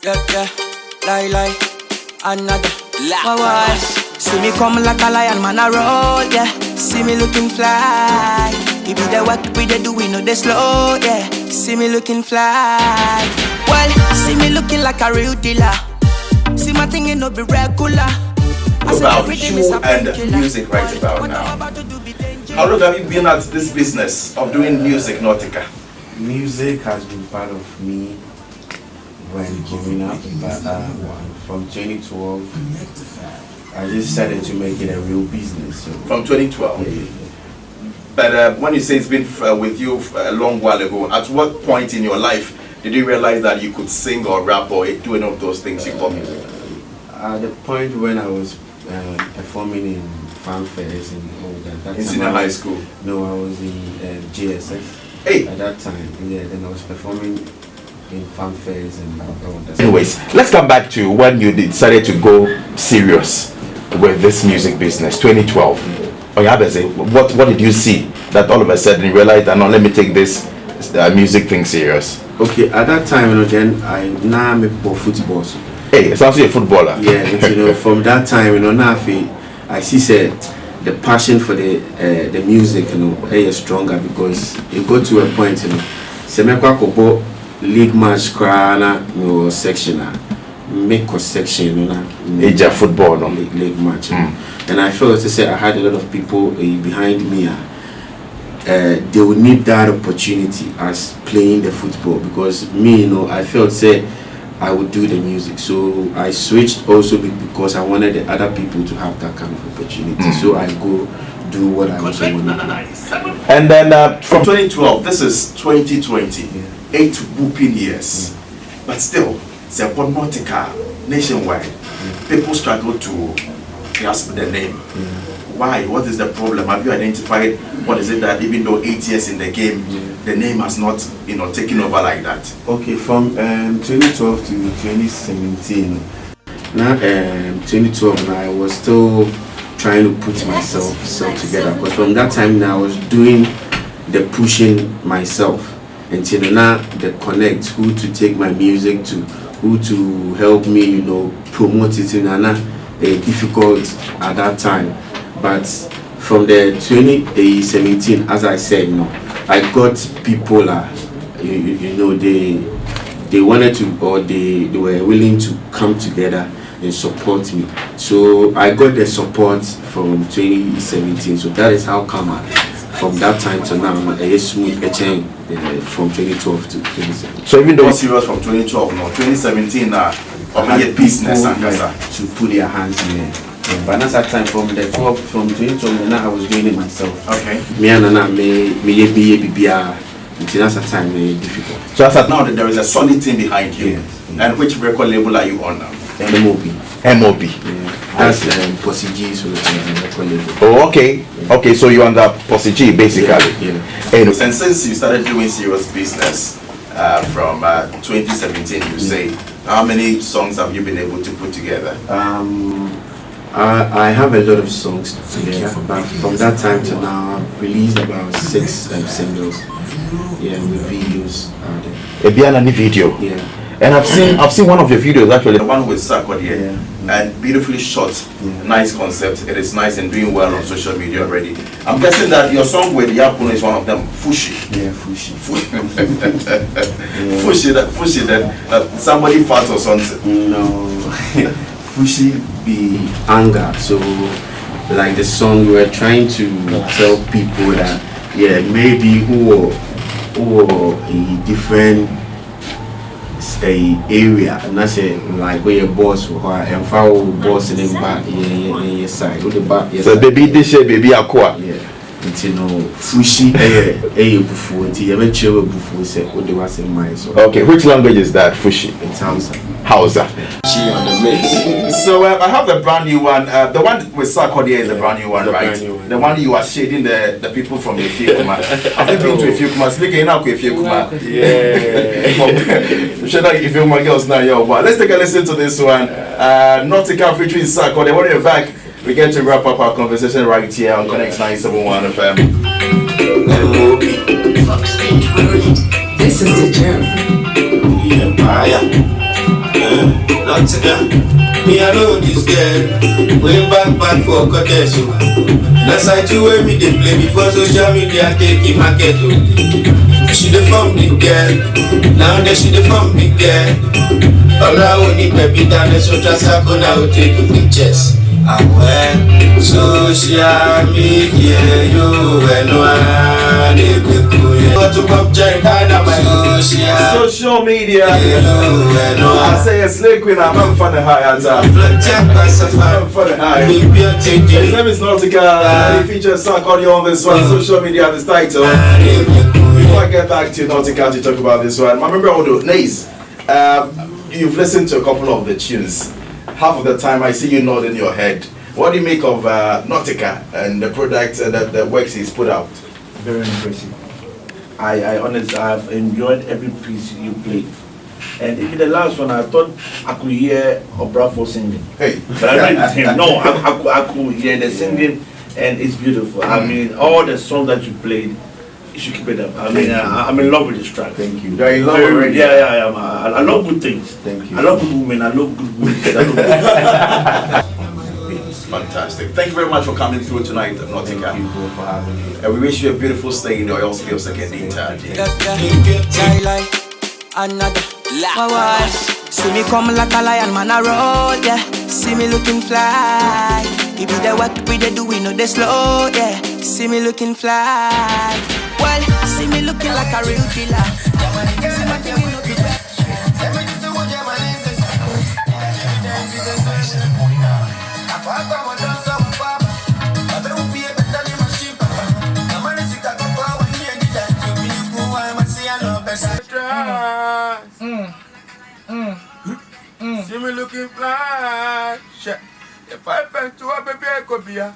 Yeah, lie, another lie. See me come like a lion, man, I roll, yeah. See me looking fly. It be the work we they do, we know they slow, yeah. See me looking fly. Well, see me looking like a real dealer. See my thing, it no be regular. About you and music right about now. How long have you been at this business of doing music, Nautyca? Music has been part of me when growing up, but from 2012, I just started to make it a real business. So. From 2012? Yeah. But when you say it's been with you a long while ago, at what point in your life did you realize that you could sing or rap or do any of those things you call music? At the point when I was performing in fanfares and all that. In senior high school? No, I was in JSS. Hey. At that time, yeah. Then I was performing in fanfares and all that. Anyways, let's come back to when you decided to go serious with this music business, 2012. Oh, yeah, what did you see that all of a sudden you realized that no, let me take this music thing serious? Okay, at that time, then I now make football. So. Hey, it's also a footballer. Yeah, from that time, now I see the passion for the music, is stronger because it got to a point, Semekwa league match crana section make a section major football league match. And I felt to say I had a lot of people behind me. They would need that opportunity as playing the football because me, I felt say I would do the music. So I switched also because I wanted the other people to have that kind of opportunity. So I go do what I also want to do. And then from 2012, this is 2020, 8 whooping years. But still, it's a Nautyca nationwide. People struggle to grasp the name. Why? What is the problem? Have you identified what is it that even though 8 years in the game, the name has not, taken over like that? Okay, from 2012 to 2017. Now, 2012, I was still trying to put myself together. Because from that time, now I was doing the pushing myself until now the connect, who to take my music to, who to help me, promote it in difficult at that time. But from the 2017, as I said, I got people, they wanted to, or they were willing to come together and support me. So I got the support from 2017. So that is how come from that time to now, a smooth change from 2012 to 2017. So even though it's serious from 2012, 2017, business and to put their hands in there. Yeah, but that's that time from 2012, now I was doing it myself. Okay. Me and Nana me that's a time difficult. So as at now there is a solid team behind you. Yes. And which record label are you on now? MOB. Yeah. That's Posse G's record label. Oh, okay. Yeah. Okay, so you're under Posse G basically. Yeah. And since you started doing serious business from 2017, you say, how many songs have you been able to put together? I have a lot of songs together, but from that time to now, I've released about 6 singles. Yeah, with videos. A Bianani video. Yeah. And I've seen one of your videos actually. The one with Takoradi, and beautifully shot. Yeah. Nice concept. It is nice and doing well on social media already. I'm guessing that your song with Yakuno is one of them. Fushi. Yeah, Fushi. Fushi. That somebody fought or something. No. Fushi be anger. So like the song, we're trying to tell people that maybe who a different area, and that's like where your boss and follow boss in the back your side. So baby this year baby aqua. Yeah. Fushi bufu you ever chill bufu say what they was in mind. So okay, which language is that? Fushi? It's Hausa. Hausa. On the mix. So I have the brand new one. The one with Takoradi is the brand new one, right? The one you are shading the people from the Fiekuma. Have you been to a Fiekuma? Speaking now, Fiekuma. Yeah. Should I give you my girls now, yo? But let's take a listen to this one. Nautyca featuring Takoradi. When you're back, we get to wrap up our conversation right here on Connect 971 FM. This is the gym. Nautyca. Me I know this girl, way back for Cortez. That's how you way me they play before social media take in market. She the from the girl, now that she the from the girl. All I want is baby down the social circle now take pictures. I went social media, you and one to come check social media. I say a slave queen, I'm for the high. I'm for the high. His name is Nautyca. He features Takoradi on this one. Social media, this title. Before I get back to Nautyca to talk about this one, I remember all the Nays. You've listened to a couple of the tunes. Half of the time I see you nodding your head. What do you make of Nautyca and the products and the works he's put out? Very impressive. I honestly have enjoyed every piece you played. And even the last one, I thought I could hear Obrafo singing. Hey. But I read with him. No, I could hear the singing, and it's beautiful. I mean, all the songs that you played, you should keep it up. I mean, I'm in love with this track. Thank you. You're in love already? Yeah. I love good things. Thank you. I love good women. I love good women. Fantastic. Thank you very much for coming through tonight, Nautyca. Thank you for having me. And we wish you a beautiful stay in your skills again the entire day. Like another wow. See me come like a lion, man, I roll, yeah. See me looking fly. It be the work we they do, we know they slow, yeah. See me looking fly. Well, see me looking like a real killer. See my thing, you know, See me looking fly. If I went to a baby, I could be a.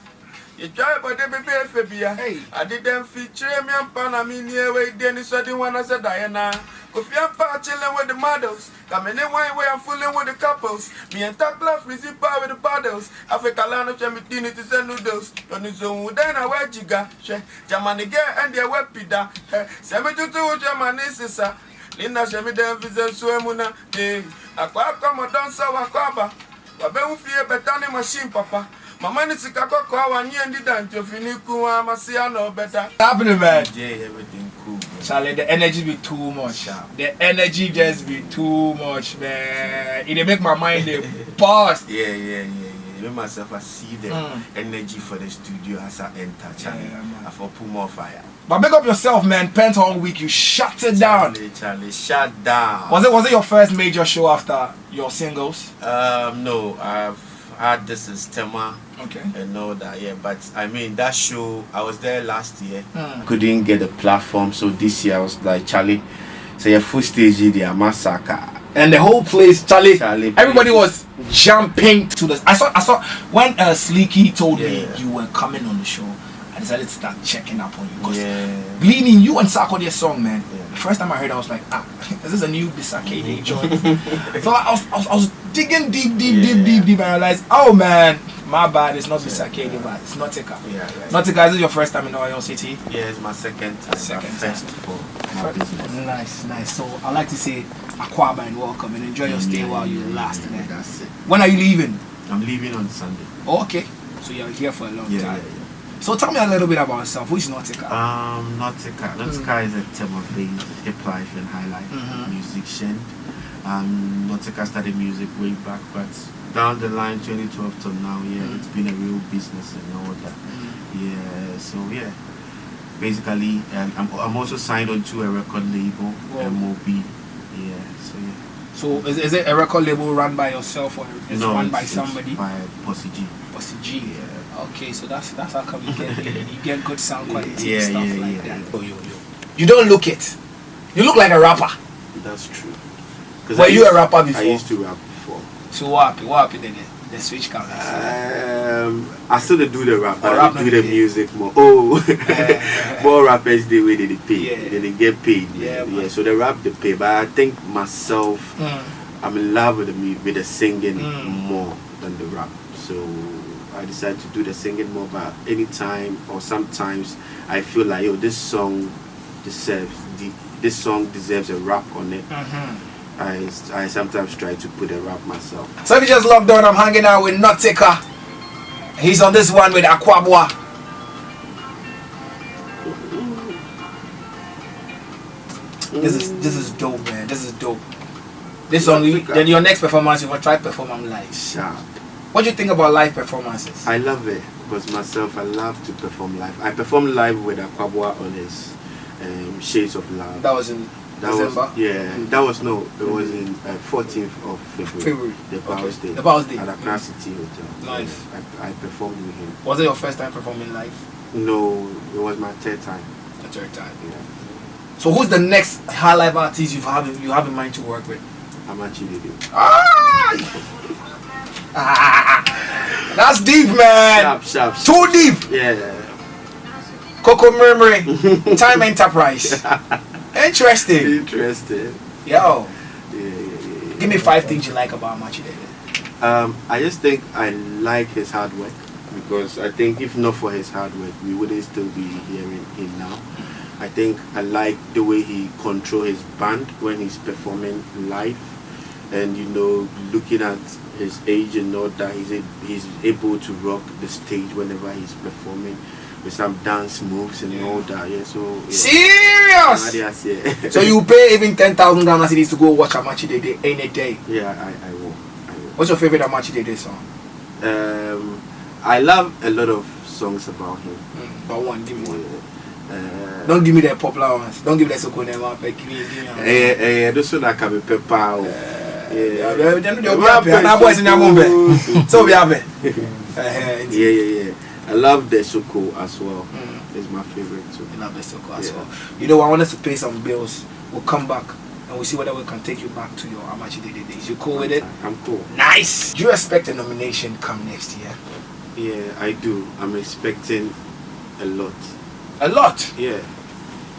You try, but they baby, Fabia. I didn't feature me and Panamini away. Then it's something when I said Diana. If you're chilling with the models, come in one way I'm fooling with the couples. Me and Top Love freezing power with the paddles. Africa land of Chamitini to send noodles. On his own, then I wear Jiga. Jamani girl and their web pida. Send me to Germany, sister. Linda Shemi them visit Swemuna. Hey, I come a dancer, Wakaba. Wabe fear better machine, papa. Mama is a cocoa and you and the dance of Finiku, Masiano better. Happening, man. Yeah, everything cool. Charlie, the energy be too much. The energy just be too much, man. It make my mind burst. Yeah. Me myself, I see the energy for the studio as I enter. Charlie, I for put more fire. But make up yourself, man. Pentagon Week, you shut it down. Charlie, shut down. Was it your first major show after your singles? No, I've had this is Tema. Okay. And all that, yeah. But I mean, that show, I was there last year. Couldn't get a platform, so this year I was like, Charlie, say a full stage there, massacre. And the whole place, Charlie, everybody please. was jumping to the. I saw when Sleeky told me you were coming on the show. I decided to start checking up on you because Bleeding, you and Sarkodie's song, man. The first time I heard it, I was like, is this a new Bisakade joint? So I was digging deep, and I realized, oh man, my bad, it's not Bisakade, but it's Nautyca. Nautyca, is this your first time in Oyo City? Yeah, it's my second time. First for my business. Nice. So I like to say Aquaba and welcome and enjoy your stay while you last, man. That's it. When are you leaving? I'm leaving on Sunday. Oh, okay. So you're here for a long time. Yeah. So tell me a little bit about yourself. Who is Nautyca? Nautyca is a Tema-based hip life and highlight musician. Nautyca started music way back, but down the line 2012 till now, it's been a real business and all that. Basically, I'm also signed onto a record label, MOB. So is it a record label run by yourself or is it run by somebody? By Bossy G. Bossy G. Okay, so that's how come you get good sound quality and stuff like that. You don't look it. You look like a rapper. That's true. Were you a rapper before? I used to rap before. So what happened then? The switch comes. I still do the rap, but I do the music more. More rappers the way they pay, they get paid. So the rap they pay, but I think myself, I'm in love with the singing more than the rap. So I decided to do the singing more. But anytime or sometimes I feel like this song deserves a rap on it. I sometimes try to put a rap myself. So if you just logged on, I'm hanging out with Nautyca. He's on this one with Aquabwa. This is dope, man. This is dope. This song, then your next performance, you will try perform them live. Sharp. What do you think about live performances? I love it because myself, I love to perform live. I performed live with Aquabwa on his Shades of Love. That was in December? That was it was in 14th of February. The Powers Day. The Powers Day. At Accra City Hotel. Nice. I performed with him. Was it your first time performing live? No, it was my third time. The third time. Yeah. So who's the next high live artist you have in mind to work with? Takoradi. That's deep, man. Sharp. Too deep. Yeah. Coco Murmury, Time Enterprise. Interesting. Yo. Yeah. Give me 5 things you like about Machidede. I just think I like his hard work, because I think if not for his hard work, we wouldn't still be hearing him now. I think I like the way he control his band when he's performing live, and looking at his age and all that, he's able to rock the stage whenever he's performing with some dance moves and all that. Yeah, so yeah. Serious. Yeah. So you pay even 10,000 Ghana cedis to go watch a Machidede any day? Yeah, I will. What's your favorite Machidede song? I love a lot of songs about him. But one, give me one. Don't give me the popular ones. Don't give me the Soko Nema. Those ones that can be pepper. Yeah. I love the Soko as well. It's my favorite too. I love the Soko as well. I want us to pay some bills. We'll come back and we'll see whether we can take you back to your Amachidede days. You cool with it? I'm cool. Nice. Do you expect a nomination come next year? Yeah, I do. I'm expecting a lot. A lot? Yeah.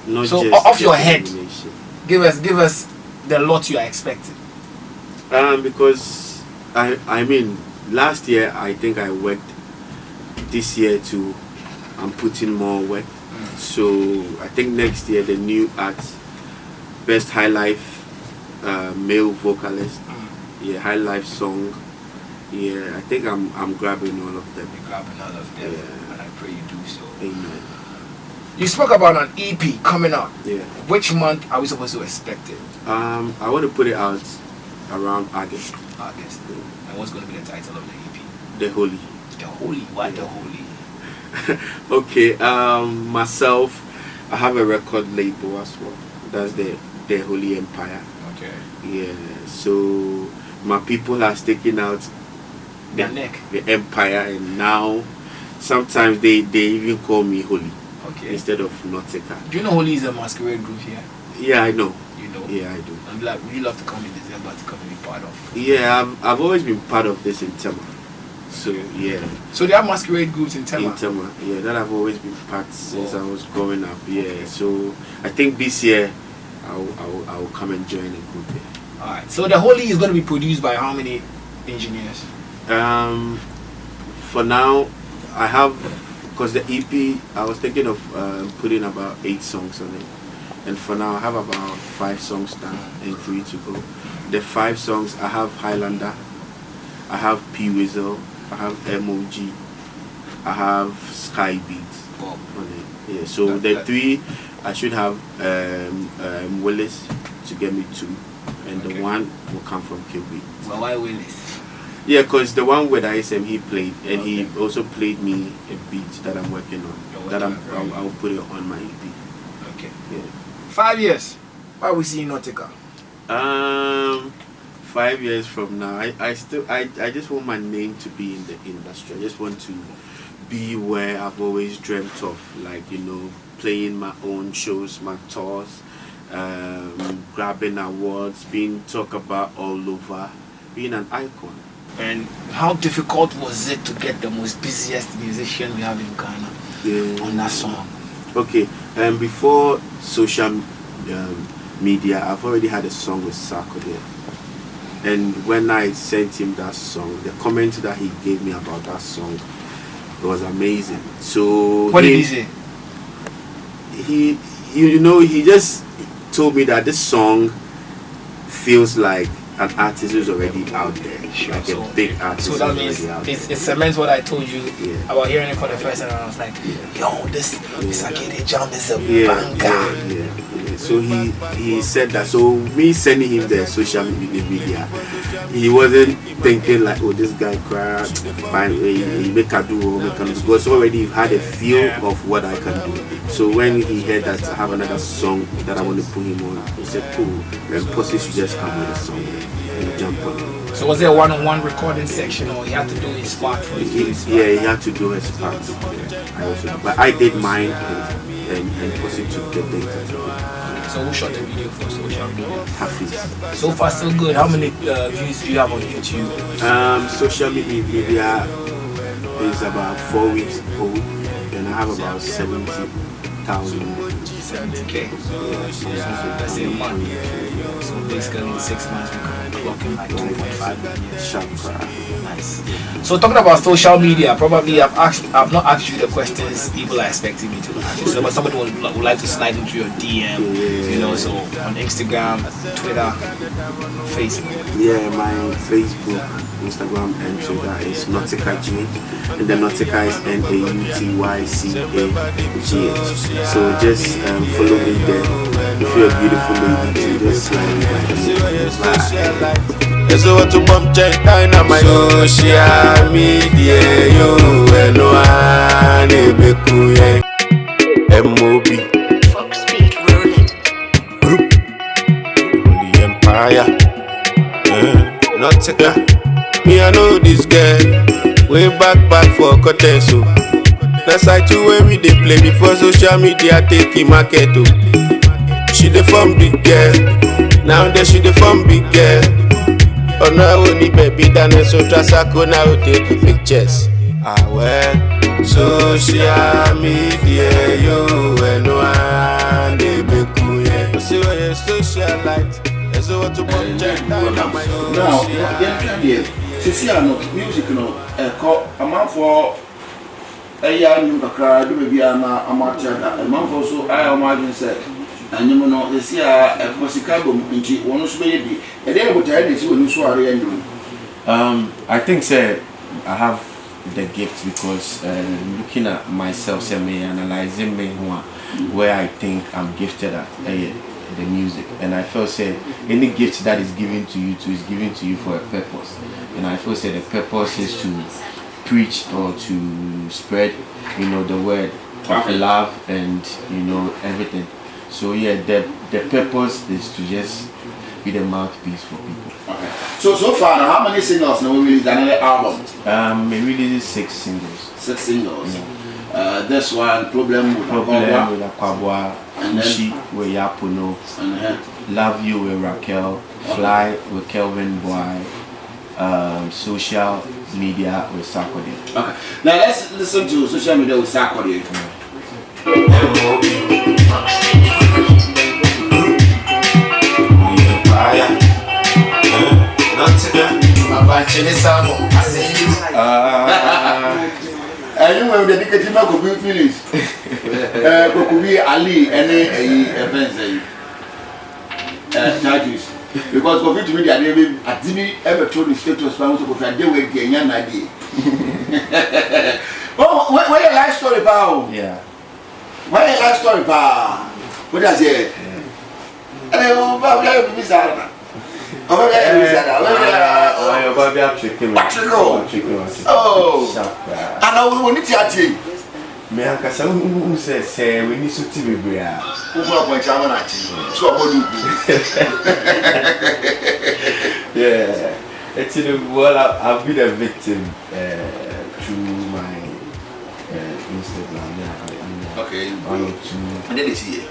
Not so just off your head, nomination. give us the lot you are expecting. Because I mean, last year I think I worked. This year too, I'm putting more work. So I think next year the new act, best high life male vocalist, high life song. Yeah, I think I'm grabbing all of them. You're grabbing all of them, and I pray you do so. Amen. You spoke about an EP coming out. Yeah. Which month are we supposed to expect it? I want to put it out around August. August. And what's going to be the title of the EP? The Holy. The Holy. Why the Holy? Okay. Myself, I have a record label as well. That's the Holy Empire. Okay. Yeah. So my people has taken out the empire, and now sometimes they even call me Holy. Okay. Instead of Nautyca. Do you know Holy is a masquerade group here? Yeah, I know. You know? Yeah, I do. Would you love to come in December to come and be part of? Yeah, I've always been part of this in Tema. So yeah. So there are masquerade groups in Tema? In Tema, yeah, that I've always been part since I was growing up. Yeah. So I think this year I'll come and join a group here. Alright. So the Holy is going to be produced by how many engineers? For now, I have, because the EP, I was thinking of putting about 8 songs on it, and for now I have about 5 songs done and 3 to go. The 5 songs, I have Highlander, I have P Whistle, I have MOG, I have Skyy Beat on it. Yeah, so the 3 I should have Willis to get me 2, and the 1 will come from QB. Well, why Willis? Yeah, because the one with ISM he played, and he also played me a beat that I'm working on. I'll put it on my EP. Okay. Yeah. 5 years. Why are we seeing Nautyca? 5 years from now, I just want my name to be in the industry. I just want to be where I've always dreamt of, like, playing my own shows, my tours, grabbing awards, being talked about all over, being an icon. And how difficult was it to get the most busiest musician we have in Ghana on that song? Okay, before social media, I've already had a song with Takoradi. And when I sent him that song, the comment that he gave me about that song was amazing. So what did he say? He just told me that this song feels like an artist who's already out there, like a big artist. So that means it cements what I told you about hearing it for the first time. And I was like, yo, this Akede Jam is a banger. So he said that. So me sending him the social media, he wasn't thinking like, oh, this guy cried, he make a do, because already had a feel of what I can do. So when he heard that I have another song that I want to put him on, he said, cool, and Pussy should just come with a song and jump on it. So was there a one-on-one recording section, or he had to do his part for you? Yeah, he had to do his part. But I did mine, and Pussy took the data. So who shot the video for social media? Hafiz. So far so good. How many views do you have on YouTube? Social media is about 4 weeks old, and I have about 70,000. 70K. So let's say a month. So basically in 6 months we could be clocking like 2.5 million. Nice. So talking about social media, probably I've not asked you the questions people are expecting me to ask you. So but somebody would like to slide into your DM, you know, so on Instagram, Twitter, Facebook. Yeah, my Facebook, Instagram and Twitter is Nautyca G, and the Nautyca is NAUTYCAGH. So just follow me there. If you're a beautiful lady, just slide me by. So what to bump check down on my social media, yo, hello, MOB Fox Speed Roulette Group Holy Empire, Nautyca. Me, I know this girl way back for Kote, so that's I too when we they play before social media take the market. She the fun big girl, now that she the fun big girl. Oh no, only baby than a so trasako now take pictures. Ah well, social media, yo, and one they make you. See what your social light. So what to check down on my Now, see, I know music, no, a man for a young Accra, do maybe I'm a man for so I imagine said. And you know, they see a Chicago, one of maybe a day what I did when you saw I think, sir, I have the gift because looking at myself, say me analyzing me where I think I'm gifted at the music, and I feel say any gift that is given to you is given to you for a purpose, and I feel say the purpose is to preach or to spread, you know, the word of love and you know everything. So yeah, the purpose is to just be the mouthpiece for people. Okay. So far, how many singles now we released another album? We released 6 singles. 6 singles. This one, Problem with Akwabwa, Fushi with Yapuno, Love You with Raquel, Fly with Kelvin Boy, Social Media with Saturday. Okay. Now let's listen to Social Media with Saturday. Anyway, the dedicated man could be Phyllis. Could be Ali, any events, charges. Because for to me, I didn't ever told the state to sponsor because I did with the young idea. Oh, where your life story, pal? Yeah. Where your life story, pal? What does it? Oh, and I will need to achieve. Me and Casa who say we need to be bria. Who are going to have so yeah, it's in the world. I've been a victim through my Instagram. Okay, one or two. And then it's here.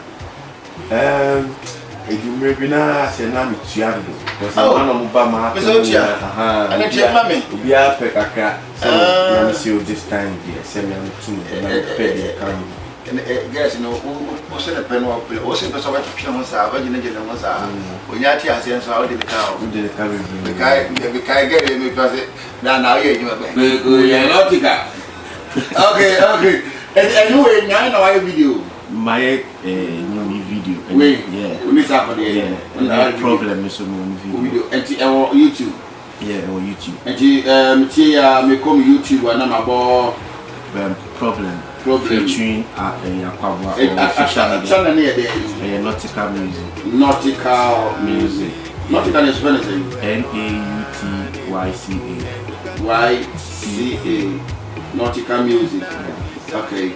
You maybe not say na me tiado because I want to buy my and then check mommy we are pick Accra so let me see you this time here send me on 2 and I pay the account and guys you know who said the pen or who said the so much picture was our virgin was when you are here so how did the cow the car the guy get it because now you Nautyca. Okay. And anyway, now I video my new video video. Wait, yeah. We need to have Yeah. No problem is on video. And YouTube. Yeah, on YouTube. And me come YouTube and I'm about problem. Featuring Yakwabwa channel near there. Nautyca music. Nautyca Music. Nautyca is spelling Nautyca. Nautyca music. Okay.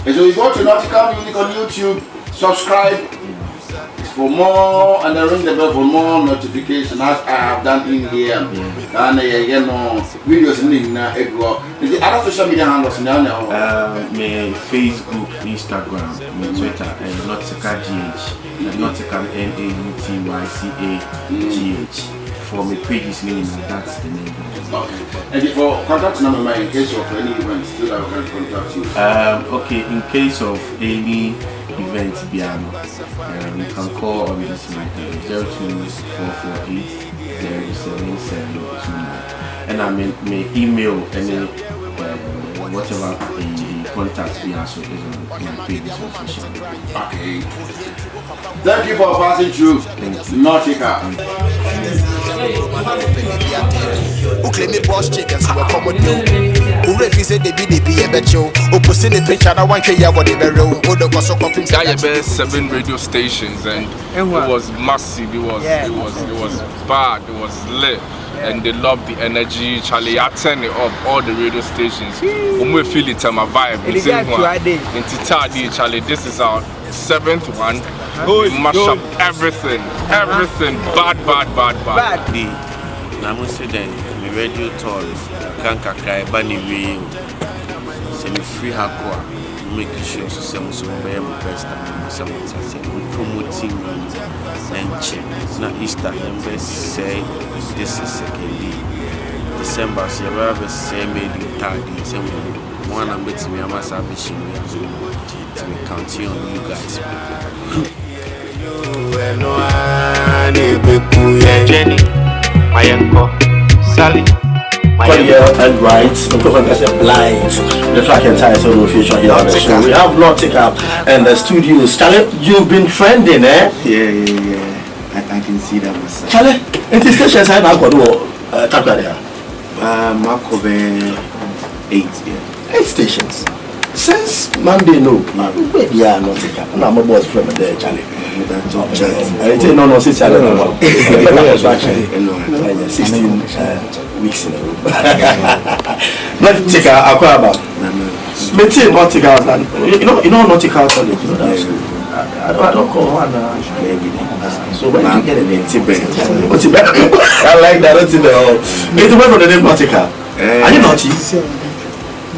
And so you go to Nautyca music on YouTube, subscribe for more, and then ring the bell for more notifications as I have done in here. And videos in everywhere. The other social media handles now. My Facebook, Instagram, my Twitter, and Nautyca GH. Nautyca NAUTYCA GH. For my pages name, that's the name. Okay. And for contact number in case of any events, still I can contact you. Okay, in case of any event, you can call on this number 02448 07729. And I may email any whatever the contact we are so is on my pages on social media. Okay. Thank you for passing through. Nautyca. Who claim me boss chickens who are common you? Who refuse they be a betcho? Who puts in the picture that one can have what they were room? Who the was so copying? That best 7 radio stations and it was massive. It was bad. It was lit. And they loved the energy. Charlie, I turn it up all the radio stations. When we feel it, my vibe. In Titadi, Charlie, this is our 7th one. We mash up everything. Bad. I'm also then my radio tour can cry bunny way. Semi free hardcore. Make sure some best and promoting and check. Now Easter members say this is second day. December, so you have say made in 3rd December. One I'm betting me I'm a salvation. To me counting on you guys. Jenny, my uncle, Sally. And right, because I'm just blind. The track entire solo feature here on the show. We have Nautyca and the studios. Charlie, you've been trending, eh? Yeah. I can see that myself. Charlie, in the stations I now got Takoradi. Mark over 8, 8 stations. Since Monday, no. Where they are Nautyca. I'm a boss from there, Charlie. I didn't know, since I don't know. 16 weeks in a row. Nautyca, Accra. Nautyca, you know Nautyca College. I don't call one. So when did you get a name? Tibet. I like that. It's where from the name Nautyca. Are you naughty?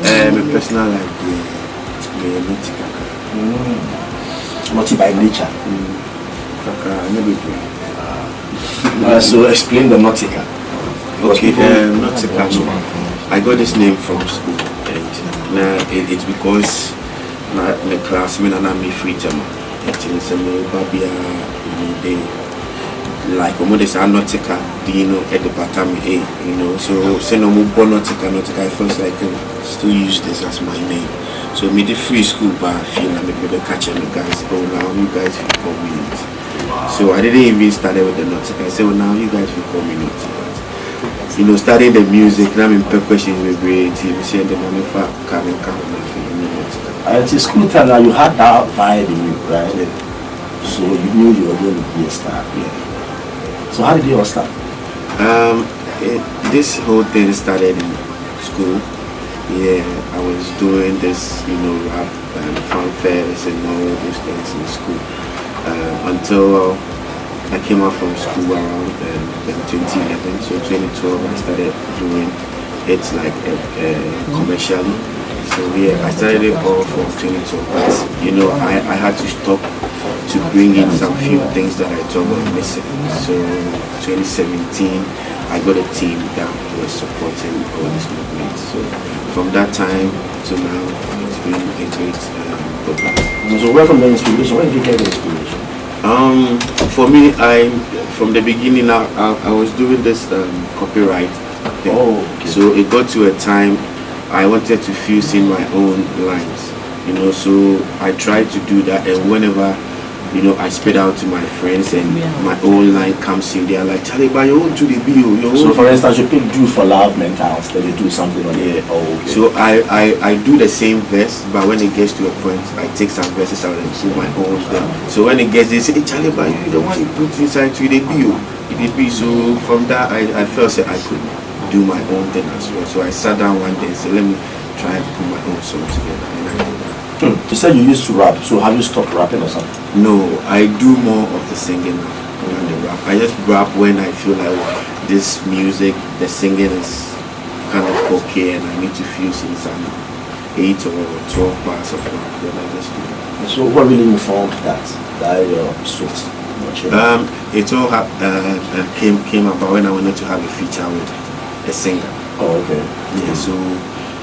My personal life, Nautyca. Naughty by nature. So explain the Nautyca. Okay, Nautyca. I got this name from school, and it's because my classmate and I'm free time. It's a babia, they like almost Nautyca, at the bottom, so say no more Nautyca. I felt like I still use this as my name. So me the free school, but I feel like maybe catching the guys. Oh, now you guys will call me it. So I didn't even start with the Nautyca. I said, well, now you guys will call me it. Studying the music, now I'm in percussion with great team. Saying the money for coming. At the school time, now you had that vibe in you, right? Yeah. So you knew you were going to be a star. Yeah. So how did you all start? This whole thing started in school. Yeah, I was doing this, rap and fanfares and all those things in school until I came out from school around 2011. So 2012, I started doing it like commercially. So yeah, I started it all from 2012, but I had to stop to bring in some few things that I thought were missing. So 2017, I got a team that was supporting all this movement. So from that time to now, it's been a great program. So where from the inspiration? Where did you get the inspiration? For me, from the beginning, I was doing this copyright thing. Oh, okay. So it got to a time I wanted to fuse in my own lines, so I tried to do that, and whenever you know, I spread out to my friends, and my own line comes in. They are like, Charlie, but you own to the bio. So, for instance, you pick "Do for Love" mentals, then you do something on it. Oh, okay. So I do the same verse, but when it gets to a point, I take some verses out and put my own there. So when it gets, they say, hey, Charlie, but you the one you put inside to the bio. So from that, I felt that I could do my own thing as well. So I sat down one day and said, let me try and put my own song together, and I did that. You said you used to rap, so have you stopped rapping or something? No, I do more of the singing than the rap. I just rap when I feel like this music, the singing is kind of okay, and I need to feel some 8 or 12 bars of rap. Then I just do that. So what really informed that switch? It all came about when I wanted to have a feature with a singer. Oh, okay. Yeah, so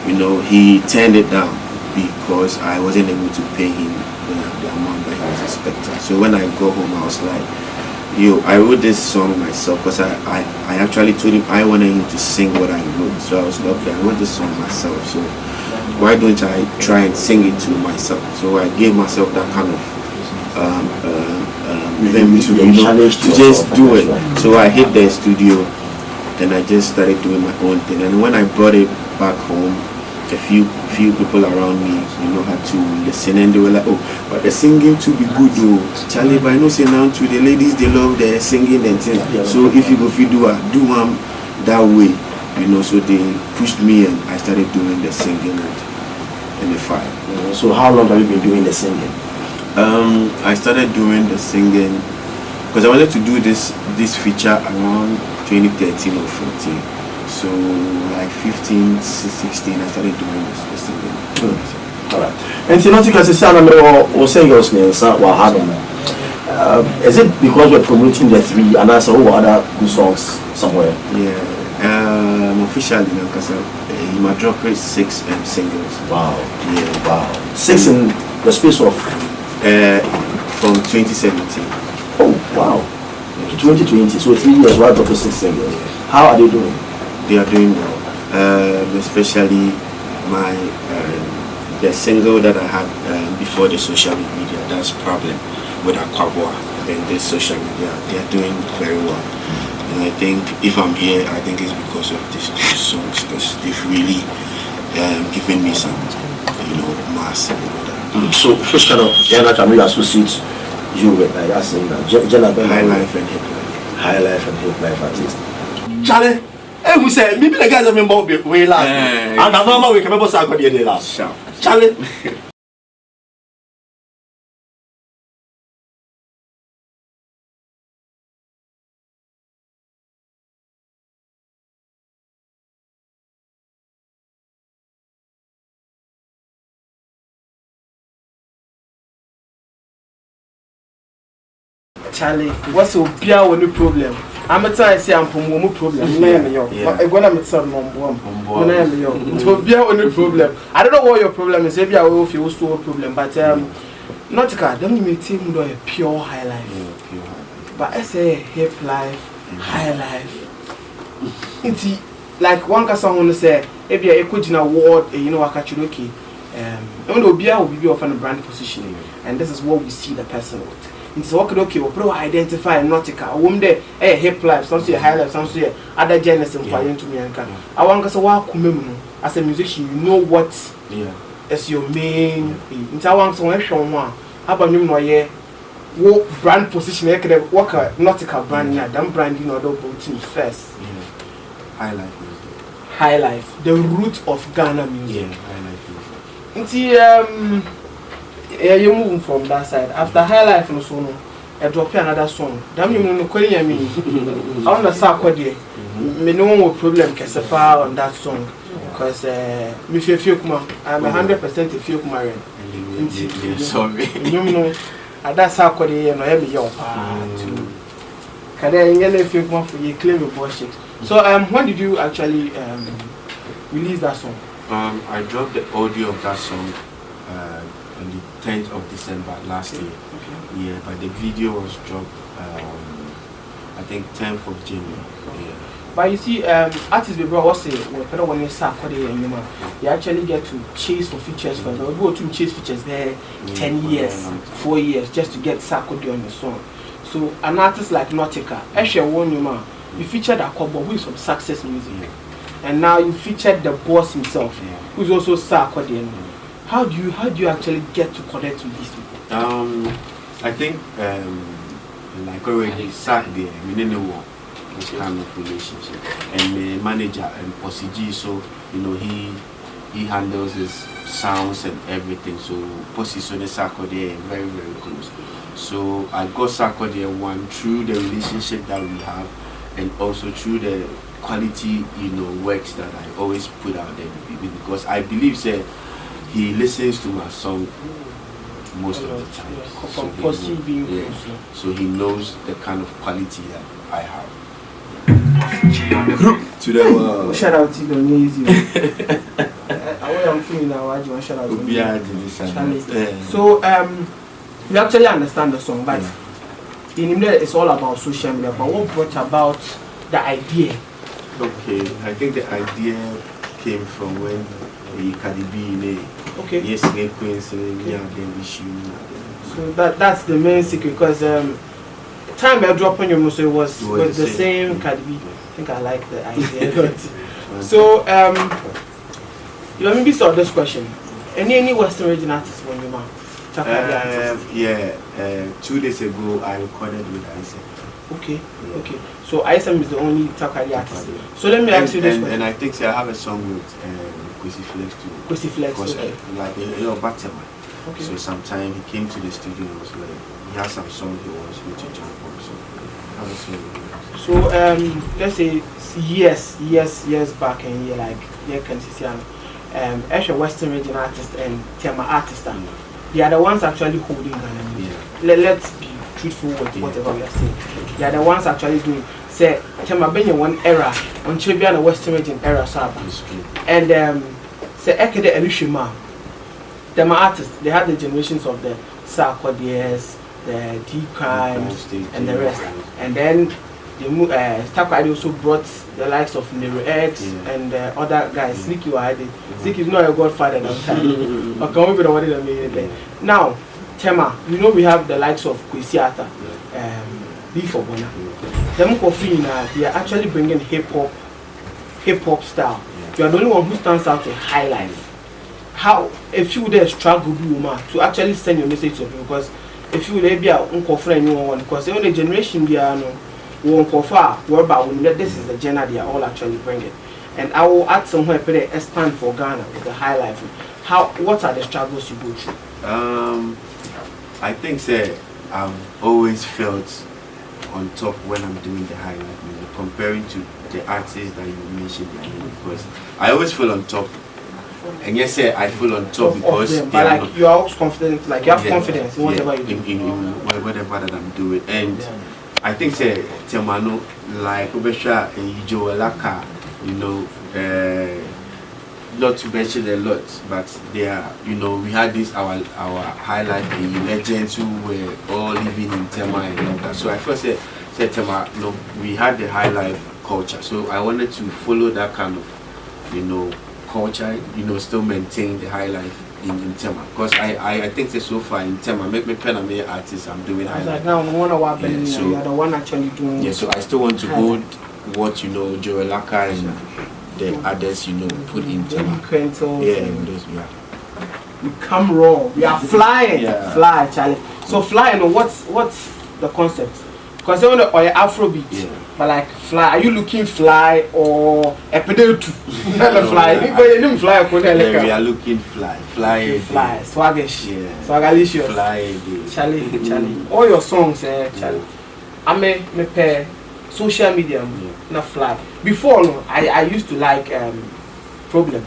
you know, he turned it down because I wasn't able to pay him the amount that he was expecting. So when I go home, I was like, yo, I wrote this song myself because I actually told him I wanted him to sing what I wrote. So I was like, okay, I wrote this song myself, so why don't I try and sing it to myself? So I gave myself that kind of to just do it. So I hit the studio and I just started doing my own thing. And when I brought it back home, a few people around me, you know, had to listen, and they were like, oh, but the singing to be good, oh, Charlie, but I know say now to the ladies, they love the singing and things. So if you go do one that way, you know, so they pushed me and I started doing the singing and the fire. So how long have you been doing the singing? I started doing the singing because I wanted to do this feature around 2013 or 14. So like 15, 16, I started doing this singing. Alright. And Nautyca or singles names is it because we're promoting the 3 and also other good songs somewhere? Yeah. Officially because he might drop 6 singles. Wow. Yeah. Wow. 6 in the space of from 2017. Oh wow. 2020. So 3 years while dropping 6 singles. How are they doing? They are doing well, especially my the single that I had before the social media, that's Problem with Aquabwa. Then this social media, they are doing very well. And I think if I'm here, I think it's because of these 2 songs, because they've really given me some, you know, mass and all that. So which kind of genre can we associate you with, like that singer? High life and hip life. High life and hip life artist. Charlie. Hey, we say maybe the guys have been bought way last. And I know we can remember Saturday day last. Charlie. Charlie, what's your beer when the problem? I'm a time say I'm from one problem. I'm going to tell you, to beer on the problem. I don't know what your problem is. Maybe I will feel so problem, but Nautyca, don't make him do a pure high life. But I say hip life, high life. It's like one person who say, if you could in a word, you know, I catch you okay. Even though beer will be often a brand positioning, and this is what we see the person with. It's okay, we'll probably identify Nautyca. One day, a hip life, some say high life, some say other genres and flying to me. I want to say, as a musician, you know what is your main. It's I want to show one. How about you know, what brand position I can work a Nautyca brand, damn brand, you know, both teams first. High life music. High life, the root of Ghana music. Yeah, high life music. It's yeah, you move from that side. After High Life and so on, I drop another song. Damn you know Korean me. I want to start Kodia. Me no problem Kesepa on that song. Because me feel kuma. I'm 100% feel kuma. Sorry. You know, that's how Kodia no every year. Kada ingene feel kuma for you claim your bullshit. So when did you actually release that song? I dropped the audio of that song on the 10th of December last year. Yeah, but the video was dropped I think 10th of January. Yeah. But you see, artists we brought was when you start you actually get to chase for features for them. We go to chase features there 10 years, 4 years just to get Sarkodie on your song. So an artist like Nautyca, you featured Akobo, who is from Success Music, and now you featured the boss himself, who is also Sarkodie. How do you actually get to connect with these people? I think like already sat there, we didn't know this kind of relationship, and the manager and Posse G, so he handles his sounds and everything. So Posse so the Sarkodie very very close. So I got Sarkodie one through the relationship that we have, and also through the quality works that I always put out there because I believe that he listens to my song most of the time. So he knows the kind of quality that I have. To them, shout out to them, easy. I'm feeling now. I want shout out to them. So you actually understand the song, but in India it's all about social media. But what brought about the idea? Okay, I think the idea came from when the Cardi B yes, so that's the main secret because time I dropped on your music was the same Cardi B. I think I like the idea. So let me start this question. Any Western region artist when you man? Yeah, 2 days ago I recorded with Isaac. Okay. So Isaac is the only Takoradi artist. So let me ask you this question. And I think I have a song with Kwesi Flex too. Kwesi Flex, okay. Like Batman. Okay. So sometime he came to the studio and was like, he has some song he wants me to jump on. So let's say years back and can see as a Western region artist and Tema artist, they are the ones actually holding Ghana music. Let's be truthful with whatever we are saying. They are the ones actually doing. Say Tema Benya one era on Chibian the Western region era and say Ekede Elishima. Tema artists, they had the generations of the Sarkodies, the D Crimes and the rest. And then Takoradi also brought the likes of Nero X and other guys. Sneaky Sneaky is not a godfather that time. But can we be the one that made it? Now, Tema, we have the likes of Kwesiata, B for Bona. Them Kofi, they are actually bringing hip hop style. You are the only one who stands out in high life. How if you there struggle to actually send your message to people because if you there be a anyone because the only generation they are this is the genre they are all actually bringing. And I will add somewhere expand for Ghana with the high life. What are the struggles you go through? I think I've always felt on top when I'm doing the high life music comparing to the artists that you mentioned because I always feel on top. And yes, I feel on top because but you are always confident, you have confidence in whatever you do. In whatever that I'm doing. And I think Temano like Obesha and Joelaka, not to mention a lot, but they are, we had this our high life legends who were all living in Tema and all that. So I first said Tema, we had the high life culture. So I wanted to follow that kind of, culture, still maintain the high life in Tema. Because I think that so far in Tema, make me pen and me artists, I'm doing high life. Now, so you're the one actually doing. Yeah, so I still want to hold what Joelaka and the others, put in Tema. We come raw. We are flying. Fly, Charlie. So flying. What's the concept? Because they want to Afrobeat. But fly, are you looking fly or a pedal to fly? You didn't fly. We are looking fly. Fly. Swaggish. Fly. Charlie. All your songs, Charlie. I me pair social media, not fly. Before, I used to like Problem.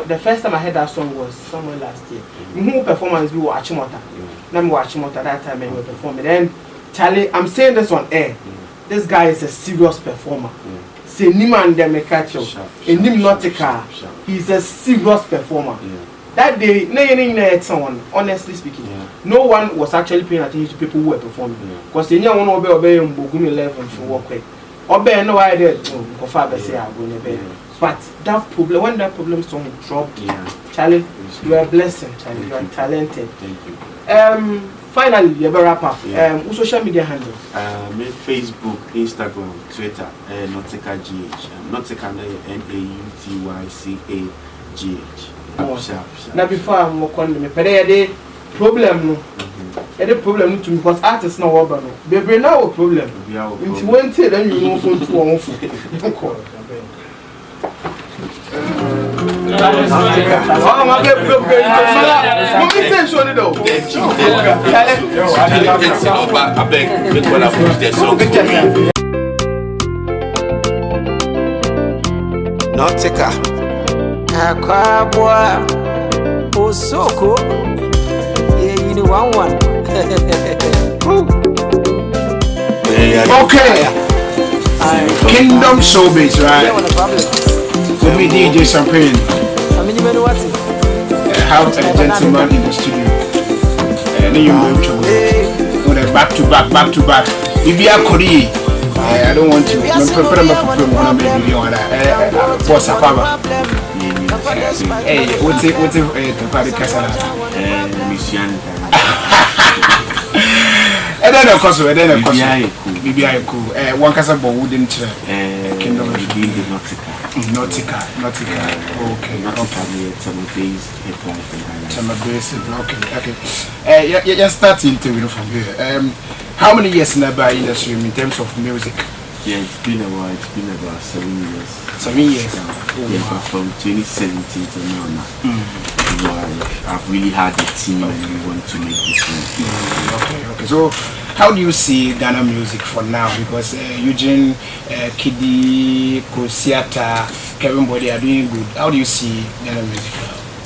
The first time I heard that song was somewhere last year. Who performance we were Achimota. Let me watch Achimota that time and we were performing. Then Charlie, I'm saying this on air. This guy is a serious performer. Say Nima and them catch you. In Nautyca, he's a serious performer. that day, honestly speaking, no one was actually paying attention to people who were performing. Because they knew one obey Bogumi 11 for work. Obey no idea to say but that problem, when that problem song dropped, Charlie, you are a blessing, Charlie, you are talented. Thank you. Finally, you ever wrap up. Social media handle? Facebook, Instagram, Twitter, Nautyca GH. Nautyca NAUTYCAGH. Now before I'm working, me problem no. Problem to me because artists now over no. Baby now a problem. Into one day then you know phone to one phone. Nautyca. Accra boy, oh so cool. Yeah, you know one. Okay. Kingdom Showbiz, right? With me, DJ Champagne. How a gentleman in the studio. And then you move to back to back. If you are Korean, I don't want to. Hey, what's it? Takoradi Kasala. And then of course, BBI cool. One Kasaba wouldn't Kingdom of Nautyca. Okay. Okay. Just start interview from here. How many years in the industry in terms of music? Yeah, it's been a while. It's been about 7 years. 7 years. But from 2017 to now, I've really had a team and we want to make this one. Okay. So, how do you see Ghana music for now? Because Eugene, Kidi, Kosiata, Kevin Body are doing good. How do you see Ghana music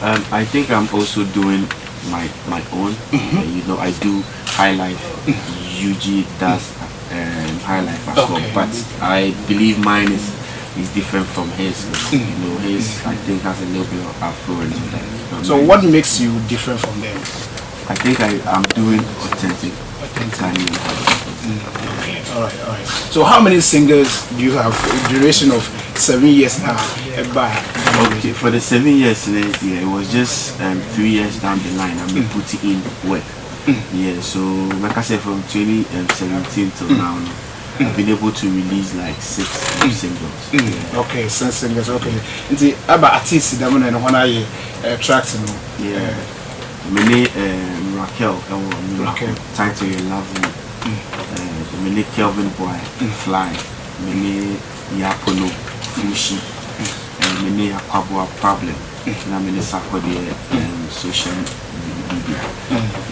now? I think I'm also doing my own. I do highlight. UG does highlight as well, but I believe mine is different from his. His I think has a little bit of Afro in that. So what makes you different from them? I think I'm doing authentic. Okay, all right. So how many singers do you have? Duration of 7 years now. Okay, for the 7 years, it was just 3 years down the line. I've been putting in work. Yeah, so like I said, from 2017 till now, I've been able to release like 6 singles. Okay, 6 singles. Okay. And about artists that when I tracks, yeah. Many Raquel, title You Love Me. Many Kelvin Boy, Fly. Many Yapono, Fushi. Many Aquabua Problem. Na many Takoradi social media.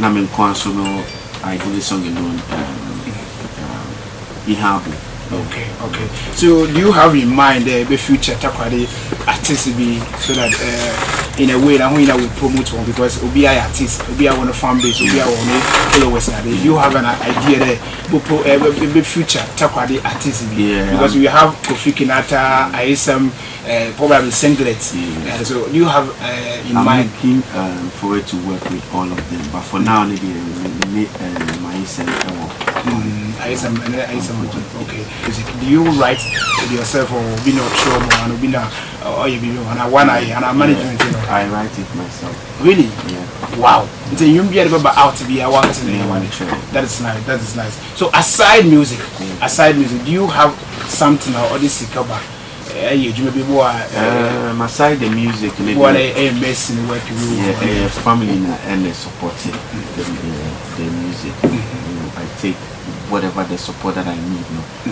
Na many Kwansono, I did the song alone. Ihabu. Okay. So do you have in mind the future Takoradi artists be so that in a way that we promote one because we are artists, we are on a fan base, we are on followers. Do you have an idea there the future Takoradi artists be? Yeah. Because we have Kofi Kinata, Aisam, probably singlets. So do you have in mind? I'm looking forward to work with all of them, but for now, my okay. Do you write with yourself or be no trauma and be no or you be on one eye and a management? I write it myself. Really? Yeah. Wow. So you be able to out to be a one That is nice. So aside music, do you have something or this cover? Aside the music, maybe family and supporting the music. I take whatever the support that I need.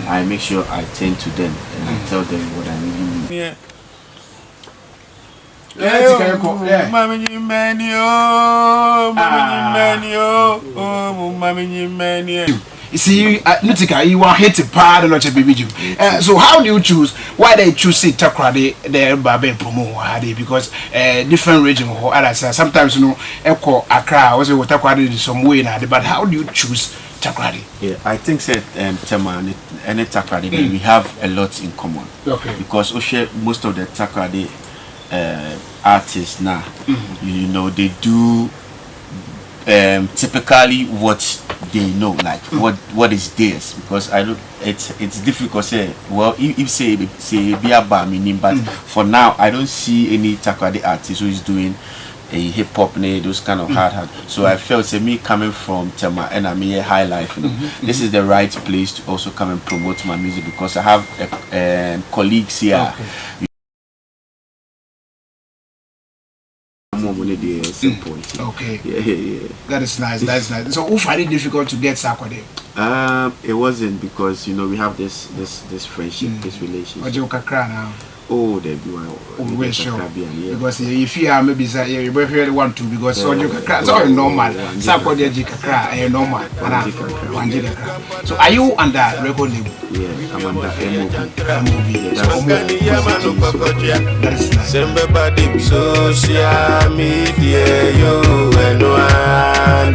I make sure I tend to them and I tell them what I need. Yeah. You see, Nautyca, you are hit part of the baby. So how do you choose? Why they choose Takoradi there, Babe promo because different region or others. Sometimes Echo Accra was with Takoradi some way now. But how do you choose Takoradi? Yeah, I think Tema and Takoradi we have a lot in common. Okay. Because most of the Takoradi artists now, you know, they do typically what they know, like what is theirs, because I don't. It's difficult to say. Well, if say be about meaning, but for now I don't see any Takoradi artist who is doing a hip hop, those kind of hard. So I felt, say, me coming from Tema and I'm here high life, this is the right place to also come and promote my music, because I have colleagues here. Okay. Yeah. That is nice. So, who find it difficult to get Takoradi? It wasn't, because you know we have this friendship, this relationship. Or Accra now? Oh, they do. Oh, sure. Because if you are maybe you will hear one too, because so you Accra, so normal. Takoradi Accra, normal. So, are you under record label? Yeah, I'm under MOB. That is nice. Everybody social media, you and one,